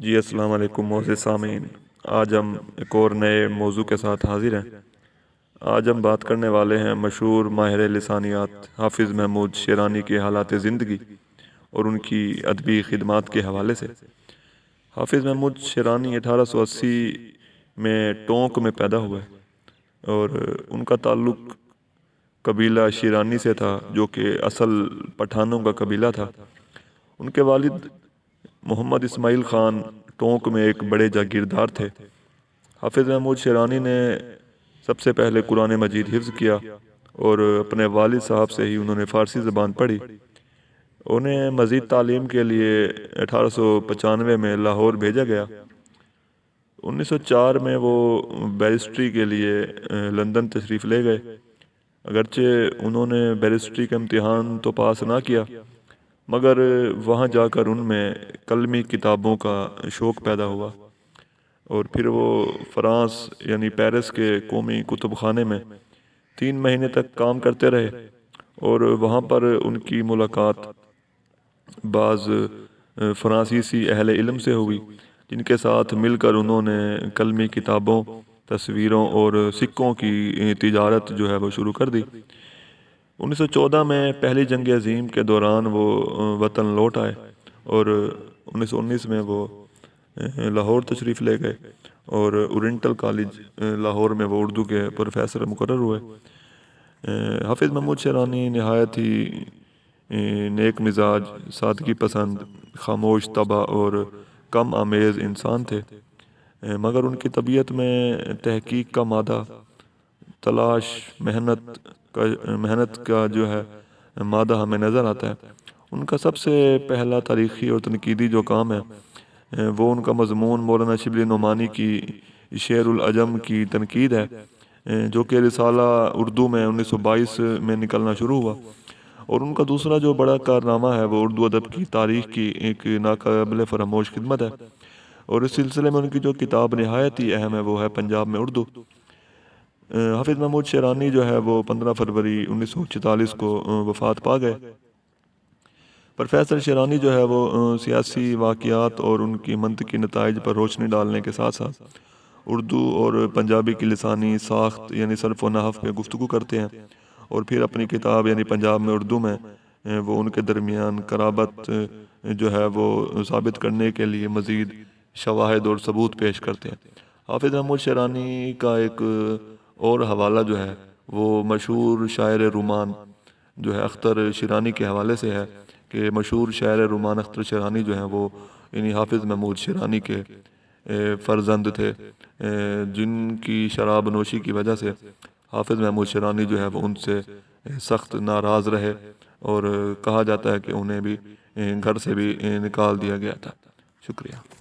جی السلام علیکم معزز سامعین، آج ہم ایک اور نئے موضوع کے ساتھ حاضر ہیں۔ آج ہم بات کرنے والے ہیں مشہور ماہر لسانیات حافظ محمود شیرانی کے حالات زندگی اور ان کی ادبی خدمات کے حوالے سے۔ حافظ محمود شیرانی 1880 میں ٹونک میں پیدا ہوئے اور ان کا تعلق قبیلہ شیرانی سے تھا، جو کہ اصل پٹھانوں کا قبیلہ تھا۔ ان کے والد محمد اسماعیل خان ٹونک میں ایک بڑے جاگیردار تھے۔ حافظ محمود شیرانی نے سب سے پہلے قرآن مجید حفظ کیا اور اپنے والد صاحب سے ہی انہوں نے فارسی زبان پڑھی۔ انہیں مزید تعلیم کے لیے 1895 میں لاہور بھیجا گیا۔ 1904 میں وہ بیرسٹری کے لیے لندن تشریف لے گئے۔ اگرچہ انہوں نے بیرسٹری کا امتحان تو پاس نہ کیا، مگر وہاں جا کر ان میں کلمی کتابوں کا شوق پیدا ہوا اور پھر وہ فرانس یعنی پیرس کے قومی کتب خانے میں 3 مہینے تک کام کرتے رہے اور وہاں پر ان کی ملاقات بعض فرانسیسی اہل علم سے ہوئی، جن کے ساتھ مل کر انہوں نے کلمی کتابوں، تصویروں اور سکوں کی تجارت جو ہے وہ شروع کر دی۔ 1914 میں پہلی جنگ عظیم کے دوران وہ وطن لوٹ آئے اور 1919 میں وہ لاہور تشریف لے گئے اور اورینٹل کالج لاہور میں وہ اردو کے پروفیسر مقرر ہوئے۔ حافظ محمود شیرانی نہایت ہی نیک مزاج، سادگی پسند، خاموش طبع اور کم آمیز انسان تھے، مگر ان کی طبیعت میں تحقیق کا مادہ، تلاش، محنت کا جو ہے مادہ ہمیں نظر آتا ہے۔ ان کا سب سے پہلا تاریخی اور تنقیدی جو کام ہے وہ ان کا مضمون مولانا شبلی نعمانی کی شعر العجم کی تنقید ہے، جو کہ رسالہ اردو میں 1922 میں نکلنا شروع ہوا۔ اور ان کا دوسرا جو بڑا کارنامہ ہے وہ اردو ادب کی تاریخ کی ایک ناقابل فراموش خدمت ہے، اور اس سلسلے میں ان کی جو کتاب نہایت ہی اہم ہے وہ ہے پنجاب میں اردو۔ حافظ محمود شیرانی جو ہے وہ 15 فروری 1946 کو وفات پا گئے۔ پروفیسر شیرانی جو ہے وہ سیاسی واقعات اور ان کی منطقی نتائج پر روشنی ڈالنے کے ساتھ ساتھ اردو اور پنجابی کی لسانی ساخت یعنی صرف و نحو پہ گفتگو کرتے ہیں، اور پھر اپنی کتاب یعنی پنجاب میں اردو میں وہ ان کے درمیان قرابت جو ہے وہ ثابت کرنے کے لیے مزید شواہد اور ثبوت پیش کرتے ہیں۔ حافظ محمود شیرانی کا ایک اور حوالہ جو ہے وہ مشہور شاعر رومان جو ہے اختر شیرانی کے حوالے سے ہے کہ مشہور شاعر رومان اختر شیرانی جو ہیں وہ یعنی حافظ محمود شیرانی کے فرزند تھے، جن کی شراب نوشی کی وجہ سے حافظ محمود شیرانی جو ہے وہ ان سے سخت ناراض رہے اور کہا جاتا ہے کہ انہیں بھی گھر سے بھی نکال دیا گیا تھا۔ شکریہ۔